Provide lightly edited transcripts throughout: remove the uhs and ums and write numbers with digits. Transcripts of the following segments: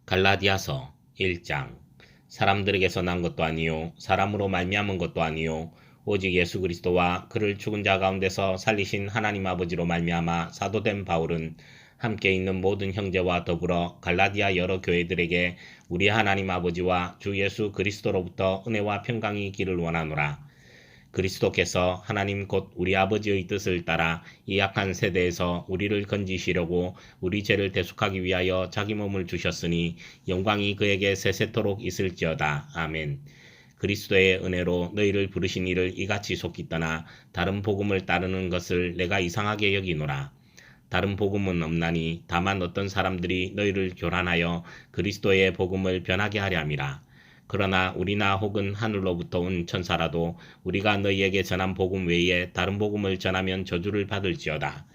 갈라디아서 1장. 사람들에게서 난 것도 아니요 사람으로 말미암은 것도 아니요 오직 예수 그리스도와 그를 죽은 자 가운데서 살리신 하나님 아버지로 말미암아 사도된 바울은 함께 있는 모든 형제와 더불어 갈라디아 여러 교회들에게 우리 하나님 아버지와 주 예수 그리스도로부터 은혜와 평강이 있기를 원하노라. 그리스도께서 하나님 곧 우리 아버지의 뜻을 따라 이 악한 세대에서 우리를 건지시려고 우리 죄를 대속하기 위하여 자기 몸을 주셨으니 영광이 그에게 세세토록 있을지어다. 아멘. 그리스도의 은혜로 너희를 부르신 이를 이같이 속히 떠나 다른 복음을 따르는 것을 내가 이상하게 여기노라. 다른 복음은 없나니 다만 어떤 사람들이 너희를 교란하여 그리스도의 복음을 변하게 하려 함이라. 그러나 우리나 혹은 하늘로부터 온 천사라도 우리가 너희에게 전한 복음 외에 다른 복음을 전하면 저주를 받을지어다.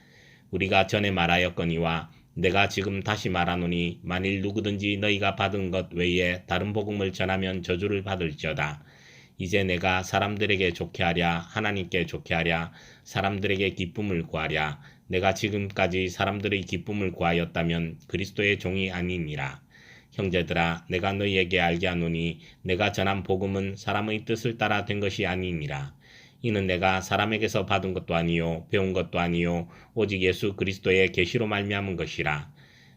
우리가 전에 말하였거니와 내가 지금 다시 말하노니 만일 누구든지 너희가 받은 것 외에 다른 복음을 전하면 저주를 받을지어다. 이제 내가 사람들에게 좋게 하랴 하나님께 좋게 하랴 사람들에게 기쁨을 구하랴 내가 지금까지 사람들의 기쁨을 구하였다면 그리스도의 종이 아니니라. 형제들아 내가 너희에게 알게 하노니 내가 전한 복음은 사람의 뜻을 따라 된 것이 아니니라. 이는 내가 사람에게서 받은 것도 아니요 배운 것도 아니요 오직 예수 그리스도의 계시로 말미암은 것이라.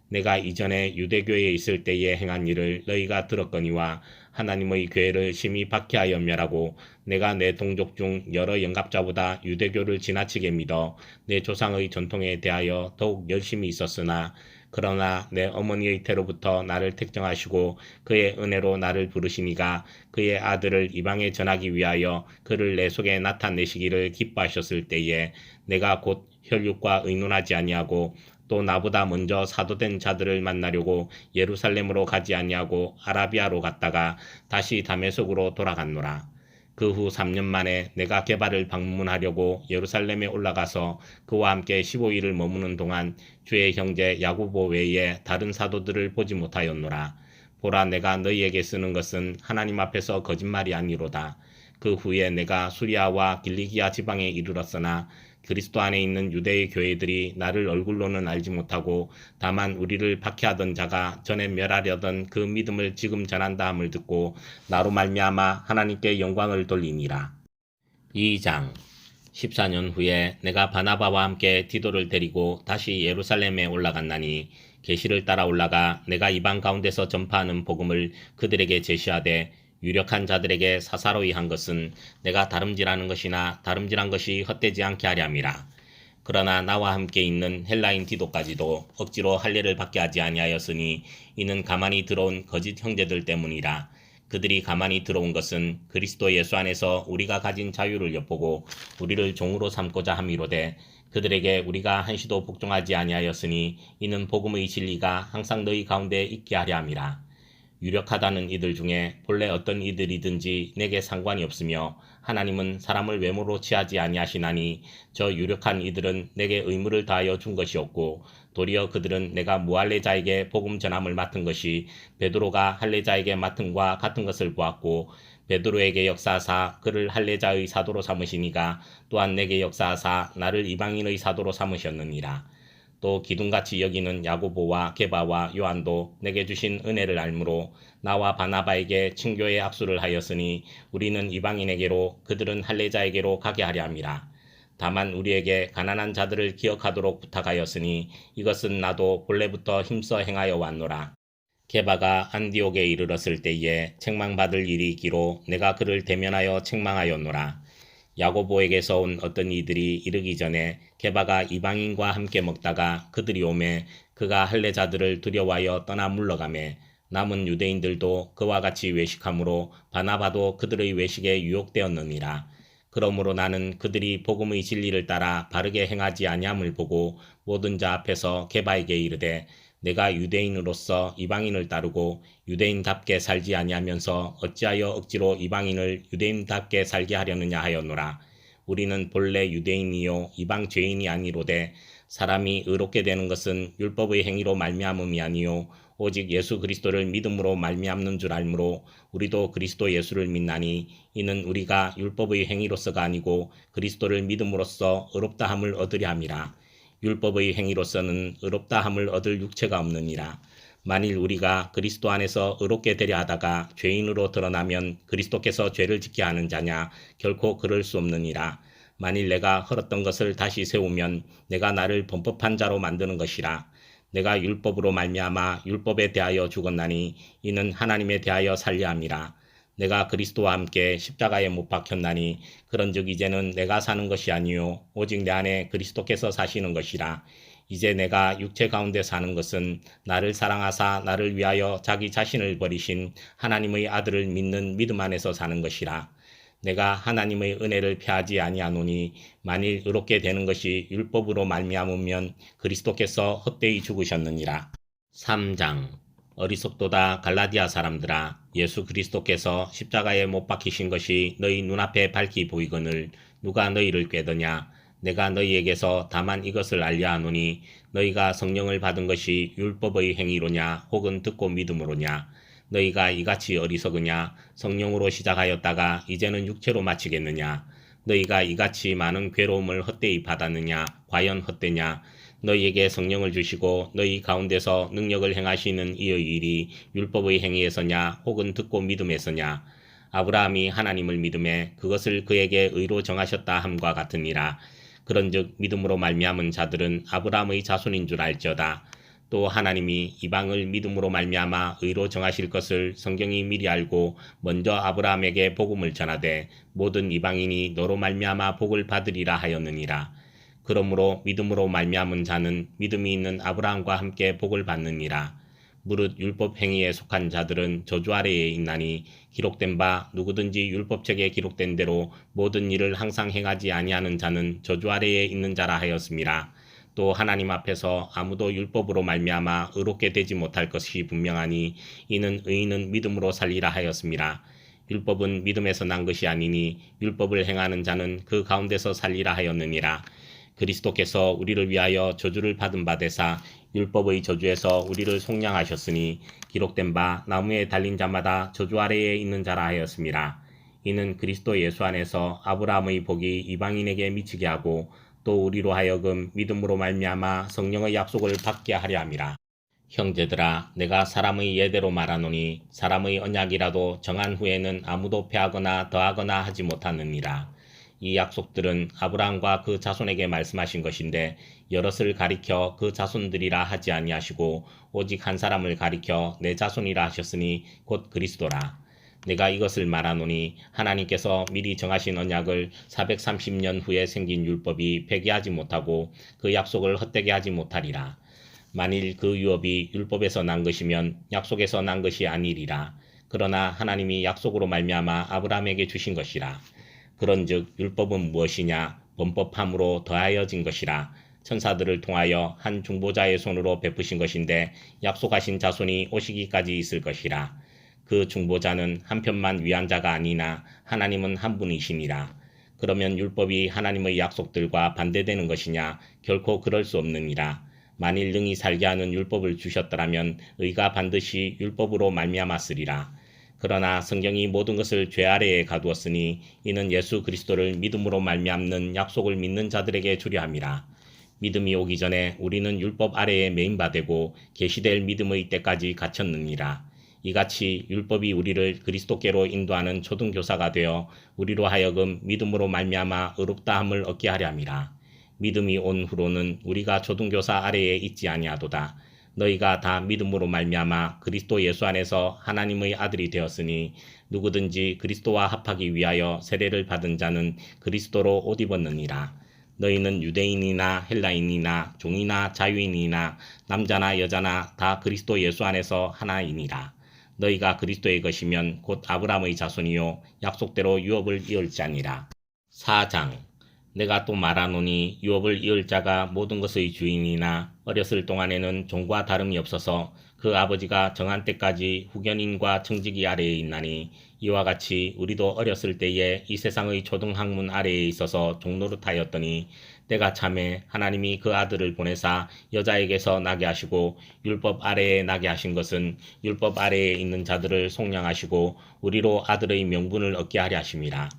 내가 이전에 유대교에 있을 때에 행한 일을 너희가 들었거니와 하나님의 교회를 심히 박해하여 멸하고 내가 내 동족 중 여러 영갑자보다 유대교를 지나치게 믿어 내 조상의 전통에 대하여 더욱 열심히 있었으나 그러나 내 어머니의 태로부터 나를 택정하시고 그의 은혜로 나를 부르시니가 그의 아들을 이방에 전하기 위하여 그를 내 속에 나타내시기를 기뻐하셨을 때에 내가 곧 혈육과 의논하지 아니하고 또 나보다 먼저 사도된 자들을 만나려고 예루살렘으로 가지 아니하고 아라비아로 갔다가 다시 다메섹으로 돌아갔노라. 그 후 3년 만에 내가 게바를 방문하려고 예루살렘에 올라가서 그와 함께 15일을 머무는 동안 주의 형제 야고보 외에 다른 사도들을 보지 못하였노라. 보라 내가 너희에게 쓰는 것은 하나님 앞에서 거짓말이 아니로다. 그 후에 내가 수리아와 길리기아 지방에 이르렀으나 그리스도 안에 있는 유대의 교회들이 나를 얼굴로는 알지 못하고 다만 우리를 박해하던 자가 전에 멸하려던 그 믿음을 지금 전한다 함을 듣고 나로 말미암아 하나님께 영광을 돌리니라. 2장. 14년 후에 내가 바나바와 함께 디도를 데리고 다시 예루살렘에 올라갔나니 계시를 따라 올라가 내가 이방 가운데서 전파하는 복음을 그들에게 제시하되 유력한 자들에게 사사로이 한 것은 내가 다름질하는 것이나 다름질한 것이 헛되지 않게 하려 함이라. 그러나 나와 함께 있는 헬라인 디도까지도 억지로 할례를 받게 하지 아니하였으니 이는 가만히 들어온 거짓 형제들 때문이라. 그들이 가만히 들어온 것은 그리스도 예수 안에서 우리가 가진 자유를 엿보고 우리를 종으로 삼고자 함이로되 그들에게 우리가 한시도 복종하지 아니하였으니 이는 복음의 진리가 항상 너희 가운데 있게 하려 함이라. 유력하다는 이들 중에 본래 어떤 이들이든지 내게 상관이 없으며 하나님은 사람을 외모로 취하지 아니하시나니 저 유력한 이들은 내게 의무를 다하여 준 것이 없고 도리어 그들은 내가 무할례자에게 복음 전함을 맡은 것이 베드로가 할례자에게 맡음과 같은 것을 보았고 베드로에게 역사하사 그를 할례자의 사도로 삼으시니가 또한 내게 역사하사 나를 이방인의 사도로 삼으셨느니라. 또 기둥같이 여기는 야고보와 게바와 요한도 내게 주신 은혜를 알므로 나와 바나바에게 친교의 악수를 하였으니 우리는 이방인에게로 그들은 할례자에게로 가게 하려 함이라. 다만 우리에게 가난한 자들을 기억하도록 부탁하였으니 이것은 나도 본래부터 힘써 행하여 왔노라. 게바가 안디옥에 이르렀을 때에 책망받을 일이 있기로 내가 그를 대면하여 책망하였노라. 야고보에게서 온 어떤 이들이 이르기 전에 게바가 이방인과 함께 먹다가 그들이 오매 그가 할례자들을 두려워하여 떠나 물러가매 남은 유대인들도 그와 같이 외식하므로 바나바도 그들의 외식에 유혹되었느니라. 그러므로 나는 그들이 복음의 진리를 따라 바르게 행하지 아니함을 보고 모든 자 앞에서 게바에게 이르되 내가 유대인으로서 이방인을 따르고 유대인답게 살지 아니하면서 어찌하여 억지로 이방인을 유대인답게 살게 하려느냐 하였노라. 우리는 본래 유대인이요 이방 죄인이 아니로되 사람이 의롭게 되는 것은 율법의 행위로 말미암음이 아니요 오직 예수 그리스도를 믿음으로 말미암는 줄 알므로 우리도 그리스도 예수를 믿나니 이는 우리가 율법의 행위로서가 아니고 그리스도를 믿음으로써 의롭다함을 얻으려 함이라. 율법의 행위로서는 의롭다함을 얻을 육체가 없느니라. 만일 우리가 그리스도 안에서 의롭게 되려 하다가 죄인으로 드러나면 그리스도께서 죄를 짓게 하는 자냐? 결코 그럴 수 없느니라. 만일 내가 헐었던 것을 다시 세우면 내가 나를 범법한 자로 만드는 것이라. 내가 율법으로 말미암아 율법에 대하여 죽었나니 이는 하나님에 대하여 살려 함이라. 내가 그리스도와 함께 십자가에 못 박혔나니 그런즉 이제는 내가 사는 것이 아니요 오직 내 안에 그리스도께서 사시는 것이라. 이제 내가 육체 가운데 사는 것은 나를 사랑하사 나를 위하여 자기 자신을 버리신 하나님의 아들을 믿는 믿음 안에서 사는 것이라. 내가 하나님의 은혜를 패하지 아니하노니 만일 의롭게 되는 것이 율법으로 말미암으면 그리스도께서 헛되이 죽으셨느니라. 3장 어리석도다 갈라디아 사람들아, 예수 그리스도께서 십자가에 못 박히신 것이 너희 눈앞에 밝히 보이거늘 누가 너희를 꾀더냐? 내가 너희에게서 다만 이것을 알려 하노니 너희가 성령을 받은 것이 율법의 행위로냐 혹은 듣고 믿음으로냐? 너희가 이같이 어리석으냐? 성령으로 시작하였다가 이제는 육체로 마치겠느냐? 너희가 이같이 많은 괴로움을 헛되이 받았느냐? 과연 헛되냐? 너희에게 성령을 주시고 너희 가운데서 능력을 행하시는 이의 일이 율법의 행위에서냐 혹은 듣고 믿음에서냐? 아브라함이 하나님을 믿음에 그것을 그에게 의로 정하셨다 함과 같으니라. 그런즉 믿음으로 말미암은 자들은 아브라함의 자손인 줄 알지어다. 또 하나님이 이방을 믿음으로 말미암아 의로 정하실 것을 성경이 미리 알고 먼저 아브라함에게 복음을 전하되 모든 이방인이 너로 말미암아 복을 받으리라 하였느니라. 그러므로 믿음으로 말미암은 자는 믿음이 있는 아브라함과 함께 복을 받느니라. 무릇 율법 행위에 속한 자들은 저주 아래에 있나니 기록된 바 누구든지 율법책에 기록된 대로 모든 일을 항상 행하지 아니하는 자는 저주 아래에 있는 자라 하였음이라. 또 하나님 앞에서 아무도 율법으로 말미암아 의롭게 되지 못할 것이 분명하니 이는 의인은 믿음으로 살리라 하였음이라. 율법은 믿음에서 난 것이 아니니 율법을 행하는 자는 그 가운데서 살리라 하였느니라. 그리스도께서 우리를 위하여 저주를 받은 바 되사 율법의 저주에서 우리를 속량하셨으니 기록된 바 나무에 달린 자마다 저주 아래에 있는 자라 하였음이라. 이는 그리스도 예수 안에서 아브라함의 복이 이방인에게 미치게 하고 또 우리로 하여금 믿음으로 말미암아 성령의 약속을 받게 하려 함이라. 형제들아, 내가 사람의 예대로 말하노니 사람의 언약이라도 정한 후에는 아무도 패하거나 더하거나 하지 못하느니라. 이 약속들은 아브라함과 그 자손에게 말씀하신 것인데 여럿을 가리켜 그 자손들이라 하지 아니하시고 오직 한 사람을 가리켜 내 자손이라 하셨으니 곧 그리스도라. 내가 이것을 말하노니 하나님께서 미리 정하신 언약을 430년 후에 생긴 율법이 폐기하지 못하고 그 약속을 헛되게 하지 못하리라. 만일 그 유업이 율법에서 난 것이면 약속에서 난 것이 아니리라. 그러나 하나님이 약속으로 말미암아 아브라함에게 주신 것이라. 그런즉 율법은 무엇이냐? 범법함으로 더하여진 것이라. 천사들을 통하여 한 중보자의 손으로 베푸신 것인데 약속하신 자손이 오시기까지 있을 것이라. 그 중보자는 한편만 위한 자가 아니나 하나님은 한 분이시니라. 그러면 율법이 하나님의 약속들과 반대되는 것이냐? 결코 그럴 수 없느니라. 만일 능히 살게 하는 율법을 주셨더라면 의가 반드시 율법으로 말미암았으리라. 그러나 성경이 모든 것을 죄 아래에 가두었으니 이는 예수 그리스도를 믿음으로 말미암는 약속을 믿는 자들에게 주려 함이라. 믿음이 오기 전에 우리는 율법 아래에 매인바되고 계시될 믿음의 때까지 갇혔느니라. 이같이 율법이 우리를 그리스도께로 인도하는 초등교사가 되어 우리로 하여금 믿음으로 말미암아 의롭다함을 얻게 하려 함이라. 믿음이 온 후로는 우리가 초등교사 아래에 있지 아니하도다. 너희가 다 믿음으로 말미암아 그리스도 예수 안에서 하나님의 아들이 되었으니 누구든지 그리스도와 합하기 위하여 세례를 받은 자는 그리스도로 옷 입었느니라. 너희는 유대인이나 헬라인이나 종이나 자유인이나 남자나 여자나 다 그리스도 예수 안에서 하나이니라. 너희가 그리스도의 것이면 곧 아브라함의 자손이요 약속대로 유업을 이을 자니라. 4장 내가 또 말하노니 유업을 이을 자가 모든 것의 주인이나 어렸을 동안에는 종과 다름이 없어서 그 아버지가 정한 때까지 후견인과 청지기 아래에 있나니 이와 같이 우리도 어렸을 때에 이 세상의 초등학문 아래에 있어서 종노릇하였더니 때가 참에 하나님이 그 아들을 보내사 여자에게서 나게 하시고 율법 아래에 나게 하신 것은 율법 아래에 있는 자들을 속량하시고 우리로 아들의 명분을 얻게 하려 하심이라.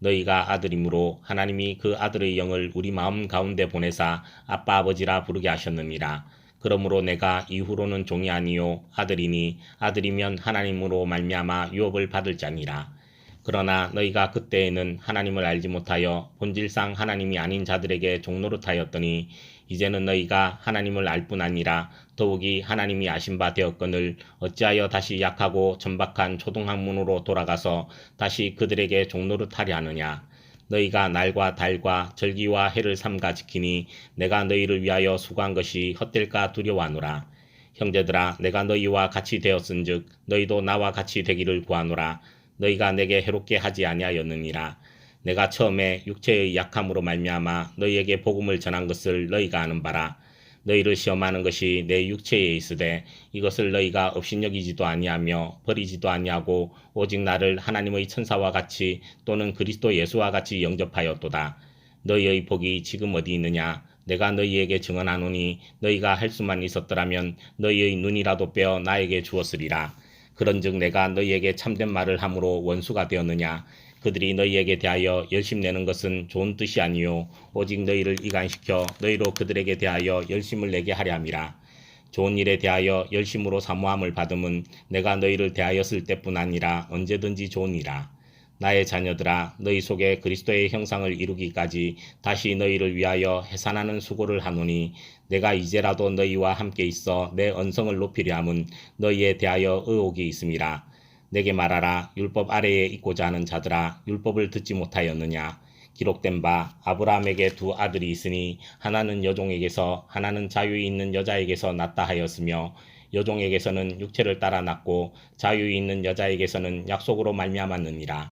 너희가 아들이므로 하나님이 그 아들의 영을 우리 마음 가운데 보내사 아빠 아버지라 부르게 하셨느니라. 그러므로 내가 이후로는 종이 아니요 아들이니 아들이면 하나님으로 말미암아 유업을 받을 자니라. 그러나 너희가 그때에는 하나님을 알지 못하여 본질상 하나님이 아닌 자들에게 종노릇하였더니 이제는 너희가 하나님을 알 뿐 아니라 더욱이 하나님이 아신 바 되었거늘 어찌하여 다시 약하고 천박한 초등학문으로 돌아가서 다시 그들에게 종노릇하려 하느냐. 너희가 날과 달과 절기와 해를 삼가 지키니 내가 너희를 위하여 수고한 것이 헛될까 두려워하노라. 형제들아 내가 너희와 같이 되었은즉 너희도 나와 같이 되기를 구하노라. 너희가 내게 해롭게 하지 아니하였느니라. 내가 처음에 육체의 약함으로 말미암아 너희에게 복음을 전한 것을 너희가 아는 바라. 너희를 시험하는 것이 내 육체에 있으되 이것을 너희가 업신여기지도 아니하며 버리지도 아니하고 오직 나를 하나님의 천사와 같이 또는 그리스도 예수와 같이 영접하였도다. 너희의 복이 지금 어디 있느냐? 내가 너희에게 증언하노니 너희가 할 수만 있었더라면 너희의 눈이라도 빼어 나에게 주었으리라. 그런즉 내가 너희에게 참된 말을 함으로 원수가 되었느냐? 그들이 너희에게 대하여 열심내는 것은 좋은 뜻이 아니요 오직 너희를 이간시켜 너희로 그들에게 대하여 열심을 내게 하려 함이라. 좋은 일에 대하여 열심으로 사모함을 받음은 내가 너희를 대하였을 때뿐 아니라 언제든지 좋으니라. 나의 자녀들아 너희 속에 그리스도의 형상을 이루기까지 다시 너희를 위하여 해산하는 수고를 하노니 내가 이제라도 너희와 함께 있어 내 언성을 높이려 함은 너희에 대하여 의혹이 있음이라. 내게 말하라. 율법 아래에 있고자 하는 자들아 율법을 듣지 못하였느냐. 기록된 바 아브라함에게 두 아들이 있으니 하나는 여종에게서 하나는 자유에 있는 여자에게서 났다 하였으며 여종에게서는 육체를 따라 났고 자유에 있는 여자에게서는 약속으로 말미암았느니라.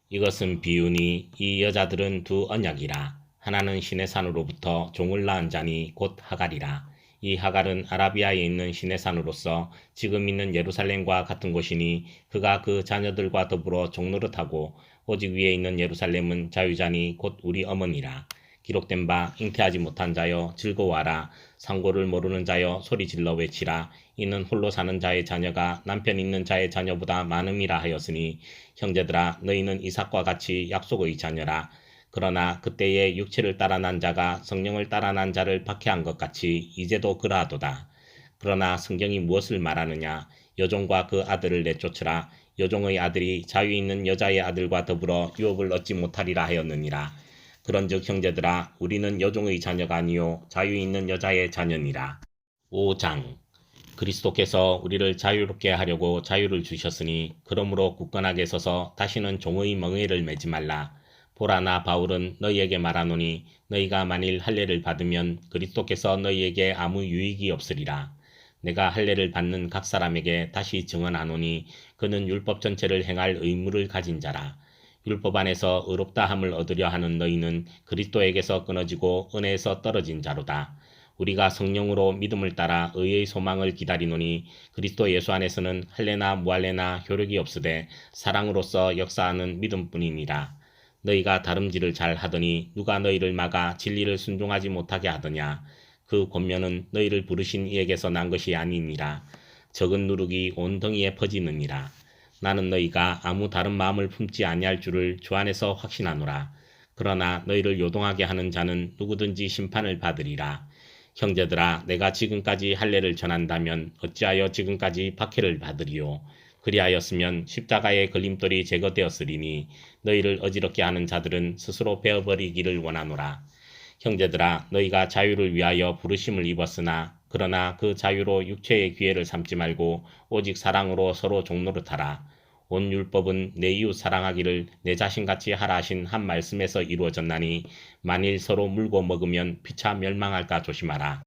이것은 비유니 이 여자들은 두 언약이라. 하나는 신의 산으로부터 종을 낳은 자니 곧 하갈이라. 이 하갈은 아라비아에 있는 신의 산으로서 지금 있는 예루살렘과 같은 곳이니 그가 그 자녀들과 더불어 종노릇하고 오직 위에 있는 예루살렘은 자유자니 곧 우리 어머니라. 기록된 바 잉태하지 못한 자여 즐거워하라. 상고를 모르는 자여 소리질러 외치라. 이는 홀로 사는 자의 자녀가 남편 있는 자의 자녀보다 많음이라 하였으니 형제들아 너희는 이삭과 같이 약속의 자녀라. 그러나 그때에 육체를 따라 난 자가 성령을 따라 난 자를 박해한 것 같이 이제도 그러하도다. 그러나 성경이 무엇을 말하느냐? 여종과 그 아들을 내쫓으라. 여종의 아들이 자유 있는 여자의 아들과 더불어 유업을 얻지 못하리라 하였느니라. 그런즉 형제들아 우리는 여종의 자녀가 아니요 자유 있는 여자의 자녀니라. 5장 그리스도께서 우리를 자유롭게 하려고 자유를 주셨으니 그러므로 굳건하게 서서 다시는 종의 멍에를 매지 말라. 보라 나 바울은 너희에게 말하노니 너희가 만일 할례를 받으면 그리스도께서 너희에게 아무 유익이 없으리라. 내가 할례를 받는 각 사람에게 다시 증언하노니 그는 율법 전체를 행할 의무를 가진 자라. 율법 안에서 의롭다 함을 얻으려 하는 너희는 그리스도에게서 끊어지고 은혜에서 떨어진 자로다. 우리가 성령으로 믿음을 따라 의의 소망을 기다리노니 그리스도 예수 안에서는 할례나 무할례나 효력이 없으되 사랑으로서 역사하는 믿음뿐이니라. 너희가 다름질을 잘 하더니 누가 너희를 막아 진리를 순종하지 못하게 하더냐. 그 권면은 너희를 부르신 이에게서 난 것이 아니니라. 적은 누룩이 온 덩이에 퍼지느니라. 나는 너희가 아무 다른 마음을 품지 아니할 줄을 주 안에서 확신하노라. 그러나 너희를 요동하게 하는 자는 누구든지 심판을 받으리라. 형제들아 내가 지금까지 할례를 전한다면 어찌하여 지금까지 박해를 받으리요. 그리하였으면 십자가의 걸림돌이 제거되었으리니 너희를 어지럽게 하는 자들은 스스로 베어버리기를 원하노라. 형제들아 너희가 자유를 위하여 부르심을 입었으나 그러나 그 자유로 육체의 기회를 삼지 말고 오직 사랑으로 서로 종노릇하라. 온 율법은 내 이웃 사랑하기를 내 자신같이 하라 하신 한 말씀에서 이루어졌나니 만일 서로 물고 먹으면 피차 멸망할까 조심하라.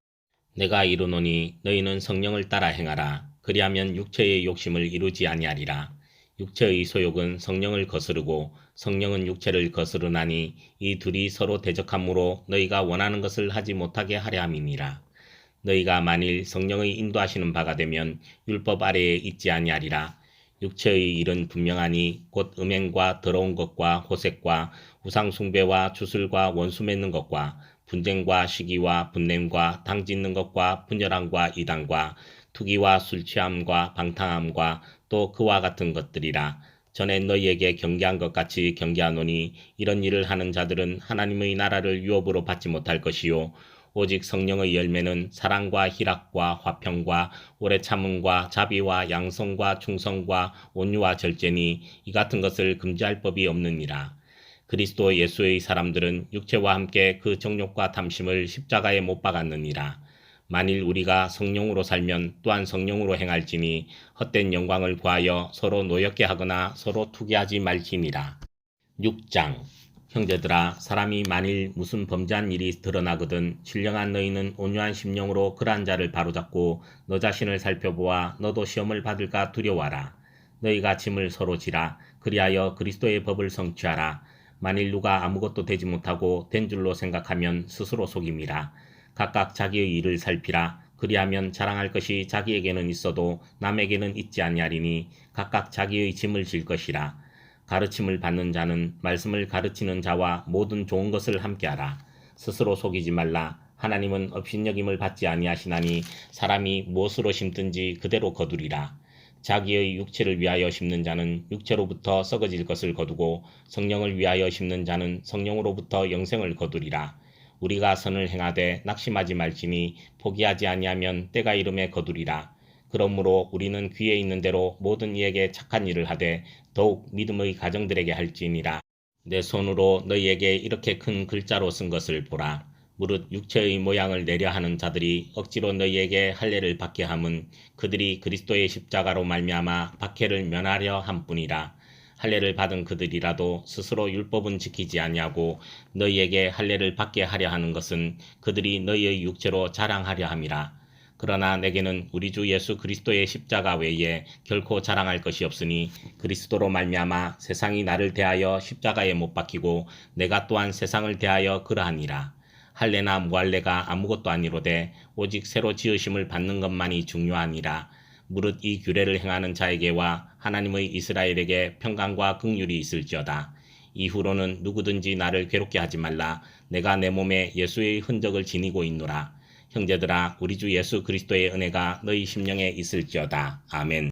내가 이르노니 너희는 성령을 따라 행하라. 그리하면 육체의 욕심을 이루지 아니하리라. 육체의 소욕은 성령을 거스르고 성령은 육체를 거스르나니 이 둘이 서로 대적하므로 너희가 원하는 것을 하지 못하게 하려 함이니라. 너희가 만일 성령의 인도하시는 바가 되면 율법 아래에 있지 아니하리라. 육체의 일은 분명하니 곧 음행과 더러운 것과 호색과 우상숭배와 주술과 원수 맺는 것과 분쟁과 시기와 분냄과 당짓는 것과 분열함과 이단과 투기와 술취함과 방탕함과 또 그와 같은 것들이라. 전에 너희에게 경계한 것 같이 경계하노니 이런 일을 하는 자들은 하나님의 나라를 유업으로 받지 못할 것이요 오직 성령의 열매는 사랑과 희락과 화평과 오래 참음과 자비와 양성과 충성과 온유와 절제니 이 같은 것을 금지할 법이 없느니라. 그리스도 예수의 사람들은 육체와 함께 그 정욕과 탐심을 십자가에 못 박았느니라. 만일 우리가 성령으로 살면 또한 성령으로 행할지니 헛된 영광을 구하여 서로 노엽게 하거나 서로 투기하지 말지니라. 6장 형제들아, 사람이 만일 무슨 범죄한 일이 드러나거든 신령한 너희는 온유한 심령으로 그러한 자를 바로잡고 너 자신을 살펴보아 너도 시험을 받을까 두려워하라. 너희가 짐을 서로 지라. 그리하여 그리스도의 법을 성취하라. 만일 누가 아무것도 되지 못하고 된 줄로 생각하면 스스로 속임이라. 각각 자기의 일을 살피라. 그리하면 자랑할 것이 자기에게는 있어도 남에게는 있지 아니하리니 각각 자기의 짐을 질 것이라. 가르침을 받는 자는 말씀을 가르치는 자와 모든 좋은 것을 함께하라. 스스로 속이지 말라. 하나님은 업신여김을 받지 아니하시나니 사람이 무엇으로 심든지 그대로 거두리라. 자기의 육체를 위하여 심는 자는 육체로부터 썩어질 것을 거두고 성령을 위하여 심는 자는 성령으로부터 영생을 거두리라. 우리가 선을 행하되 낙심하지 말지니 포기하지 아니하면 때가 이름에 거두리라. 그러므로 우리는 귀에 있는 대로 모든 이에게 착한 일을 하되 더욱 믿음의 가정들에게 할지니라. 내 손으로 너희에게 이렇게 큰 글자로 쓴 것을 보라. 무릇 육체의 모양을 내려 하는 자들이 억지로 너희에게 할례를 받게 함은 그들이 그리스도의 십자가로 말미암아 박해를 면하려 함뿐이라. 할례를 받은 그들이라도 스스로 율법은 지키지 아니하고 너희에게 할례를 받게 하려 하는 것은 그들이 너희의 육체로 자랑하려 함이라. 그러나 내게는 우리 주 예수 그리스도의 십자가 외에 결코 자랑할 것이 없으니 그리스도로 말미암아 세상이 나를 대하여 십자가에 못 박히고 내가 또한 세상을 대하여 그러하니라. 할례나 무할례가 아무것도 아니로되 오직 새로 지으심을 받는 것만이 중요하니라. 무릇 이 규례를 행하는 자에게와 하나님의 이스라엘에게 평강과 긍휼이 있을지어다. 이후로는 누구든지 나를 괴롭게 하지 말라. 내가 내 몸에 예수의 흔적을 지니고 있노라. 형제들아, 우리 주 예수 그리스도의 은혜가 너희 심령에 있을지어다. 아멘.